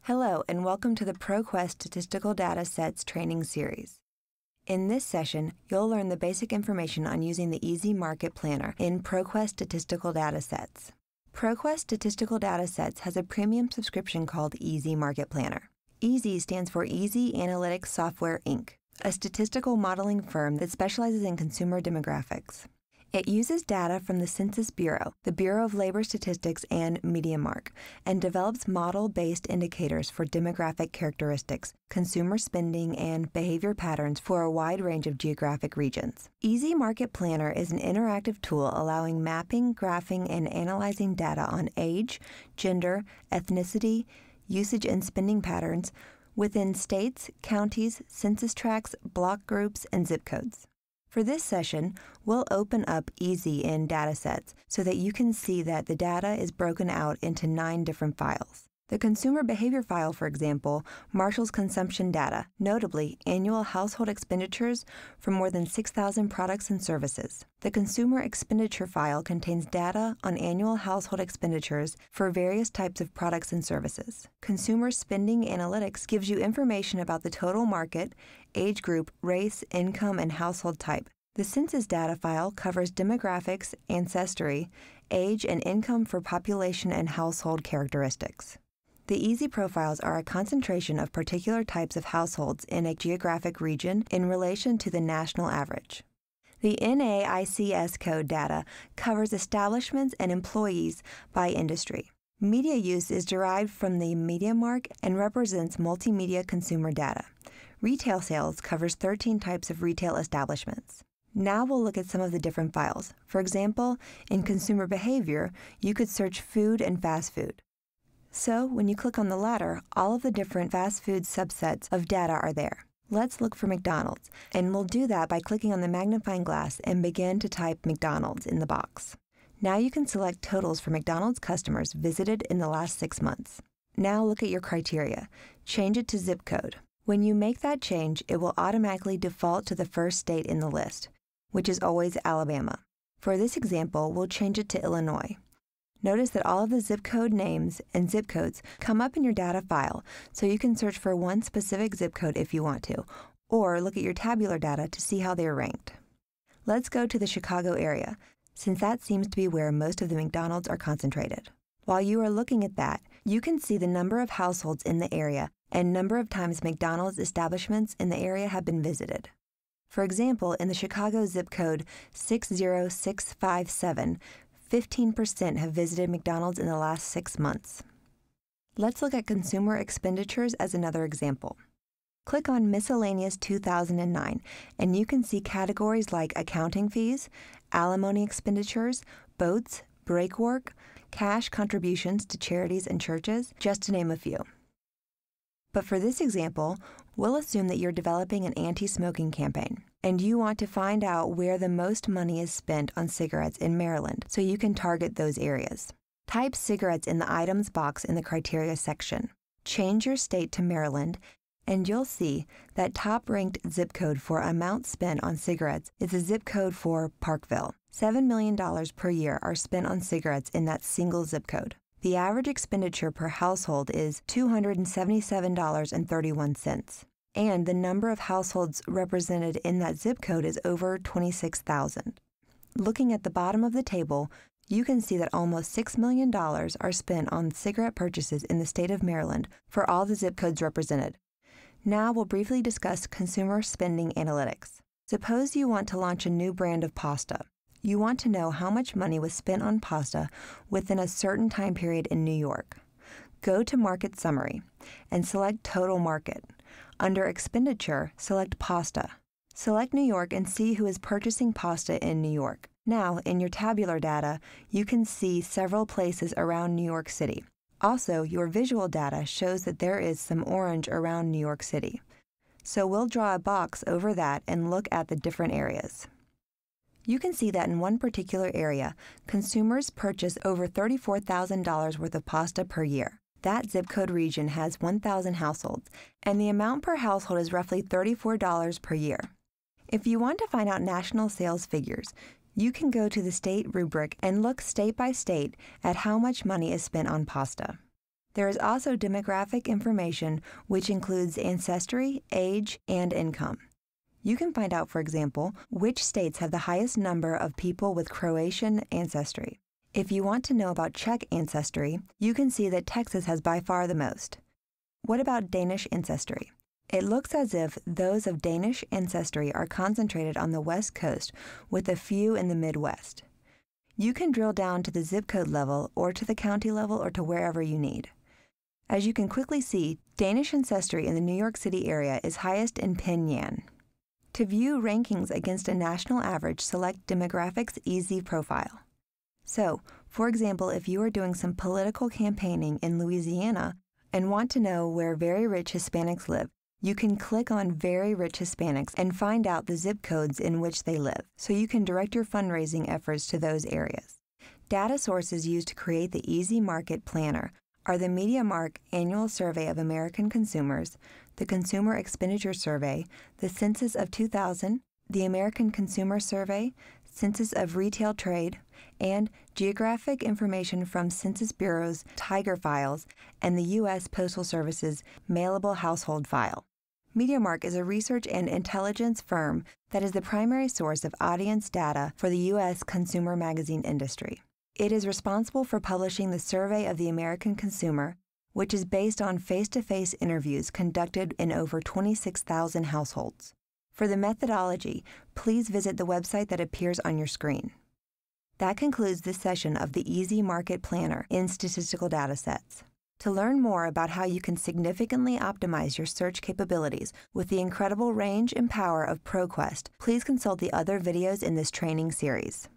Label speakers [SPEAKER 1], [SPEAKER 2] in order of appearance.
[SPEAKER 1] Hello, and welcome to the ProQuest Statistical Datasets training series. In this session, you'll learn the basic information on using the Easy Market Planner in ProQuest Statistical Datasets. ProQuest Statistical Datasets has a premium subscription called Easy Market Planner. Easy stands for Easy Analytics Software, Inc., a statistical modeling firm that specializes in consumer demographics. It uses data from the Census Bureau, the Bureau of Labor Statistics, and MediaMark, and develops model-based indicators for demographic characteristics, consumer spending, and behavior patterns for a wide range of geographic regions. Easy Market Planner is an interactive tool allowing mapping, graphing, and analyzing data on age, gender, ethnicity, usage and spending patterns within states, counties, census tracts, block groups, and zip codes. For this session, we'll open up Easy in Datasets so that you can see that the data is broken out into 9 different files. The consumer behavior file, for example, marshals consumption data, notably annual household expenditures for more than 6,000 products and services. The consumer expenditure file contains data on annual household expenditures for various types of products and services. Consumer spending analytics gives you information about the total market, age group, race, income, and household type. The census data file covers demographics, ancestry, age, and income for population and household characteristics. The Easy profiles are a concentration of particular types of households in a geographic region in relation to the national average. The NAICS code data covers establishments and employees by industry. Media use is derived from the MediaMark and represents multimedia consumer data. Retail sales covers 13 types of retail establishments. Now we'll look at some of the different files. For example, in consumer behavior, you could search food and fast food. So, when you click on the latter, all of the different fast food subsets of data are there. Let's look for McDonald's, and we'll do that by clicking on the magnifying glass and begin to type McDonald's in the box. Now you can select totals for McDonald's customers visited in the last 6 months. Now look at your criteria. Change it to zip code. When you make that change, it will automatically default to the first state in the list, which is always Alabama. For this example, we'll change it to Illinois. Notice that all of the zip code names and zip codes come up in your data file, so you can search for one specific zip code if you want to, or look at your tabular data to see how they are ranked. Let's go to the Chicago area, since that seems to be where most of the McDonald's are concentrated. While you are looking at that, you can see the number of households in the area and number of times McDonald's establishments in the area have been visited. For example, in the Chicago zip code 60657, 15% have visited McDonald's in the last 6 months. Let's look at consumer expenditures as another example. Click on Miscellaneous 2009, and you can see categories like accounting fees, alimony expenditures, boats, break work, cash contributions to charities and churches, just to name a few. But for this example, we'll assume that you're developing an anti-smoking campaign, and you want to find out where the most money is spent on cigarettes in Maryland so you can target those areas. Type cigarettes in the items box in the criteria section. Change your state to Maryland, and you'll see that top-ranked zip code for amount spent on cigarettes is the zip code for Parkville. $7 million per year are spent on cigarettes in that single zip code. The average expenditure per household is $277.31, and the number of households represented in that zip code is over 26,000. Looking at the bottom of the table, you can see that almost $6 million are spent on cigarette purchases in the state of Maryland for all the zip codes represented. Now we'll briefly discuss consumer spending analytics. Suppose you want to launch a new brand of pasta. You want to know how much money was spent on pasta within a certain time period in New York. Go to Market Summary and select Total Market. Under Expenditure, select Pasta. Select New York and see who is purchasing pasta in New York. Now, in your tabular data, you can see several places around New York City. Also, your visual data shows that there is some orange around New York City. So we'll draw a box over that and look at the different areas. You can see that in one particular area, consumers purchase over $34,000 worth of pasta per year. That zip code region has 1,000 households, and the amount per household is roughly $34 per year. If you want to find out national sales figures, you can go to the state rubric and look state by state at how much money is spent on pasta. There is also demographic information, which includes ancestry, age, and income. You can find out, for example, which states have the highest number of people with Croatian ancestry. If you want to know about Czech ancestry, you can see that Texas has by far the most. What about Danish ancestry? It looks as if those of Danish ancestry are concentrated on the West Coast, with a few in the Midwest. You can drill down to the zip code level, or to the county level, or to wherever you need. As you can quickly see, Danish ancestry in the New York City area is highest in Penang. To view rankings against a national average, select Demographics Easy Profile. So, for example, if you are doing some political campaigning in Louisiana and want to know where very rich Hispanics live, you can click on Very Rich Hispanics and find out the zip codes in which they live, so you can direct your fundraising efforts to those areas. Data sources used to create the Easy Market Planner are the MediaMark Annual Survey of American Consumers, the Consumer Expenditure Survey, the Census of 2000, the American Consumer Survey, Census of Retail Trade, and geographic information from Census Bureau's Tiger Files and the U.S. Postal Service's Mailable Household File. MediaMark is a research and intelligence firm that is the primary source of audience data for the U.S. consumer magazine industry. It is responsible for publishing the Survey of the American Consumer, which is based on face-to-face interviews conducted in over 26,000 households. For the methodology, please visit the website that appears on your screen. That concludes this session of the Easy Market Planner in Statistical Datasets. To learn more about how you can significantly optimize your search capabilities with the incredible range and power of ProQuest, please consult the other videos in this training series.